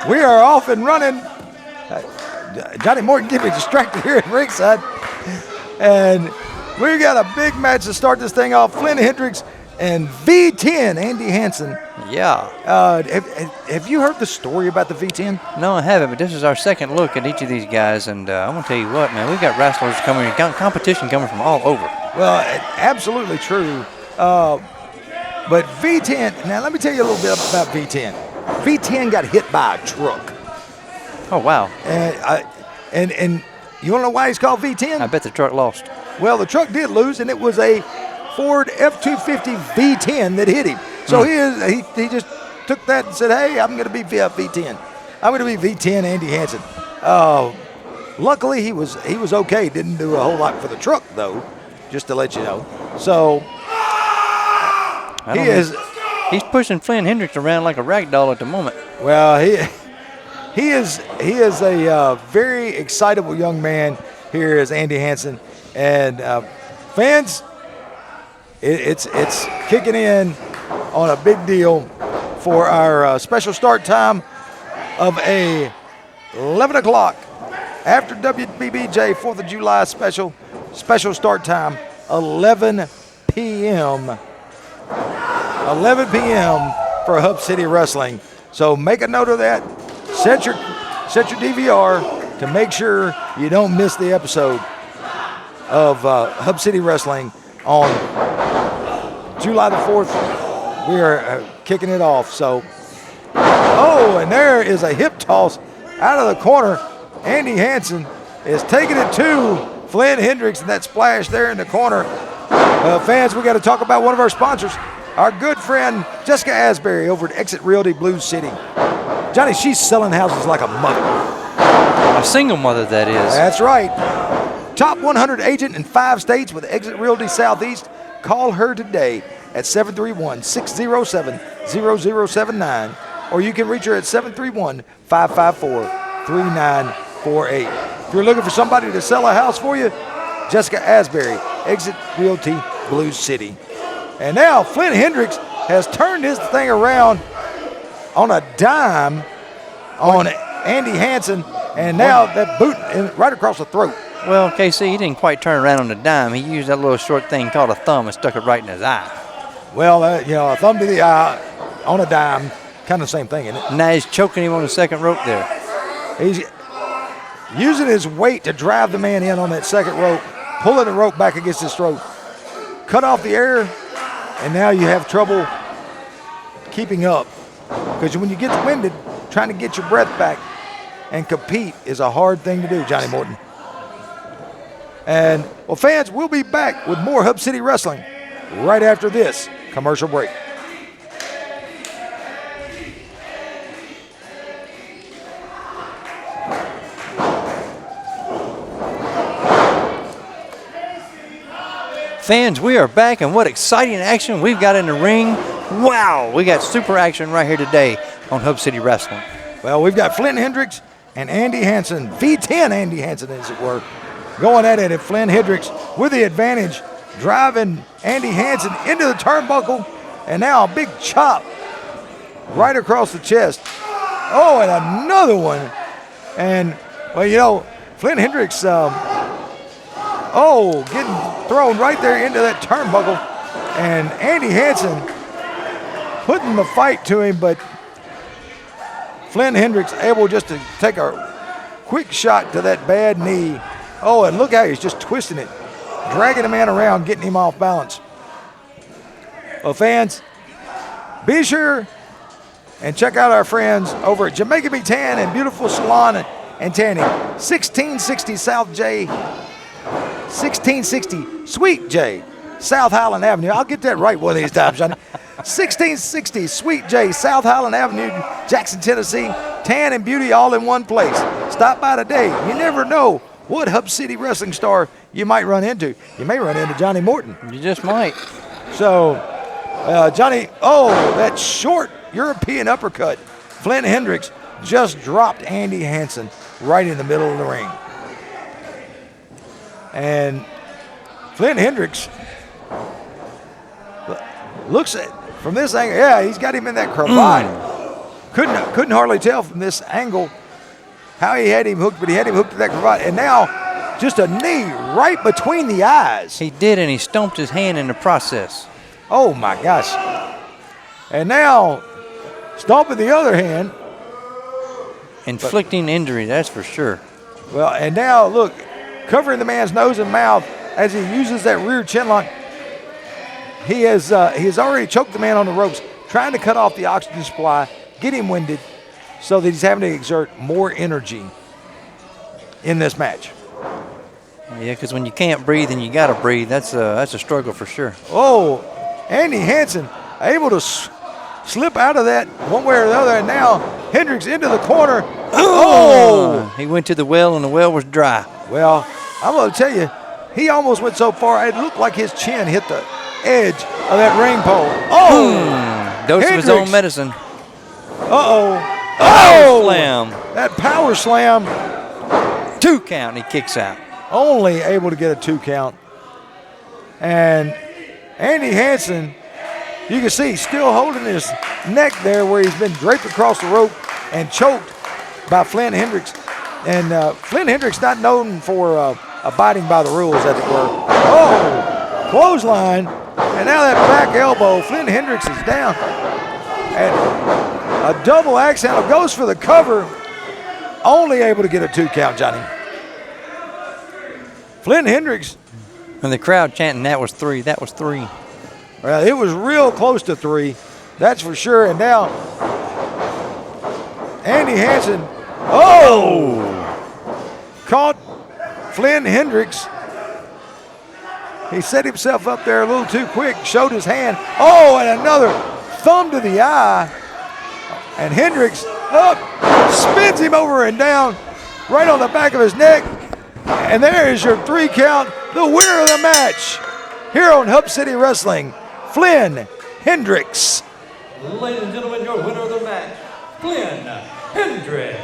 We are off and running. Johnny Morton getting me distracted here at ringside. And we got a big match to start this thing off. Flynn Hendrix and V10, Andy Hansen. Yeah. Have you heard the story about the V10? No, I haven't, but this is our second look at each of these guys, and I'm going to tell you what, man, we've got wrestlers coming, competition coming from all over. Well, absolutely true. But V10, now let me tell you a little bit about V10. V10 got hit by a truck. Oh, wow. And you want to know why he's called V10? I bet the truck lost. Well, the truck did lose, and it was a Ford F-250 V10 that hit him. So he just took that and said, hey, I'm going to be V10. I'm going to be V10 Andy Hansen. Luckily, he was okay. Didn't do a whole lot for the truck, though, just to let you know. So he's pushing Flynn Hendrix around like a rag doll at the moment. Well, he is a very excitable young man here as Andy Hansen. And fans, it's kicking in on a big deal for our special start time of a 11 o'clock after WBBJ 4th of July special start time, 11 p.m. 11 p.m. for Hub City Wrestling. So make a note of that. Set your DVR to make sure you don't miss the episode of Hub City Wrestling on July the 4th. We are kicking it off. So, and there is a hip toss out of the corner. Andy Hansen is taking it to Flynn Hendrix, and that splash there in the corner. Fans, we got to talk about one of our sponsors, our good friend Jessica Asbury over at Exit Realty Blues City. Johnny, she's selling houses like a mother. A single mother, that is. That's right. Top 100 agent in 5 states with Exit Realty Southeast. Call her today at 731-607-0079, or you can reach her at 731-554-3948. If you're looking for somebody to sell a house for you, Jessica Asbury, Exit Realty Blues City. And now Flynn Hendrix has turned his thing around on a dime on Andy Hansen, and now that boot right across the throat. Well, KC, he didn't quite turn around on a dime. He used that little short thing called a thumb and stuck it right in his eye. Well, a thumb to the eye on a dime, kind of the same thing, isn't it? Now he's choking him on the second rope there. He's using his weight to drive the man in on that second rope, pulling the rope back against his throat. Cut off the air, and now you have trouble keeping up. Because when you get winded, trying to get your breath back and compete is a hard thing to do, Johnny Morton. And, well, fans, we'll be back with more Hub City Wrestling right after this commercial break. Fans, we are back, and what exciting action we've got in the ring. Wow, we got super action right here today on Hub City Wrestling. Well, we've got Flynn Hendrix and Andy Hansen, V10 Andy Hansen, as it were, going at it. And Flynn Hendrix with the advantage, driving Andy Hansen into the turnbuckle, and now a big chop right across the chest. Oh, and another one. And, well, Flynn Hendrix, getting thrown right there into that turnbuckle. And Andy Hansen putting the fight to him, but Flynn Hendrix able just to take a quick shot to that bad knee. Oh, and look how he's just twisting it, dragging the man around, getting him off balance. Well, fans, be sure and check out our friends over at Jamaica Be Tan and Beautiful Salon and Tanning, 1660 South J, 1660 Sweet J, South Highland Avenue. I'll get that right one of these times, Johnny. 1660 Sweet J, South Highland Avenue, Jackson, Tennessee. Tan and beauty all in one place. Stop by today. You never know what Hub City Wrestling star you might run into. You may run into Johnny Morton. You just might. So, Johnny, that short European uppercut. Flynn Hendrix just dropped Andy Hansen right in the middle of the ring. And Flynn Hendrix looks at, from this angle, he's got him in that cravat. couldn't hardly tell from this angle how he had him hooked, but he had him hooked to that cravat. And now just a knee right between the eyes. He did, and he stomped his hand in the process. Oh, my gosh. And now stomping the other hand. Inflicting injury, that's for sure. Well, and now, look, covering the man's nose and mouth as he uses that rear chin lock. He has already choked the man on the ropes, trying to cut off the oxygen supply, get him winded, so that he's having to exert more energy in this match. Yeah, because when you can't breathe and you got to breathe, that's a struggle for sure. Oh, Andy Hansen able to slip out of that one way or the other, and now Hendrix into the corner. Oh! He went to the well, and the well was dry. Well, I'm going to tell you, he almost went so far, it looked like his chin hit the edge of that ring pole. Oh! Dose of his own medicine. Uh-oh. Oh! Slam. That power slam. 2 count, and he kicks out. Only able to get a 2 count. And Andy Hansen, you can see, still holding his neck there where he's been draped across the rope and choked by Flynn Hendrix. And Flynn Hendrix not known for abiding by the rules, as it were. Oh, clothesline. And now that back elbow, Flynn Hendrix is down. And a double axe handle goes for the cover. Only able to get a 2 count, Johnny. Flynn Hendrix. And the crowd chanting, that was 3, that was 3. Well, it was real close to 3, that's for sure. And now, Andy Hansen, caught Flynn Hendrix. He set himself up there a little too quick, showed his hand. Oh, and another thumb to the eye. And Hendrix up, spins him over and down, right on the back of his neck. And there is your 3 count, the winner of the match here on Hub City Wrestling, Flynn Hendrix. Ladies and gentlemen, your winner of the match, Flynn Hendrix.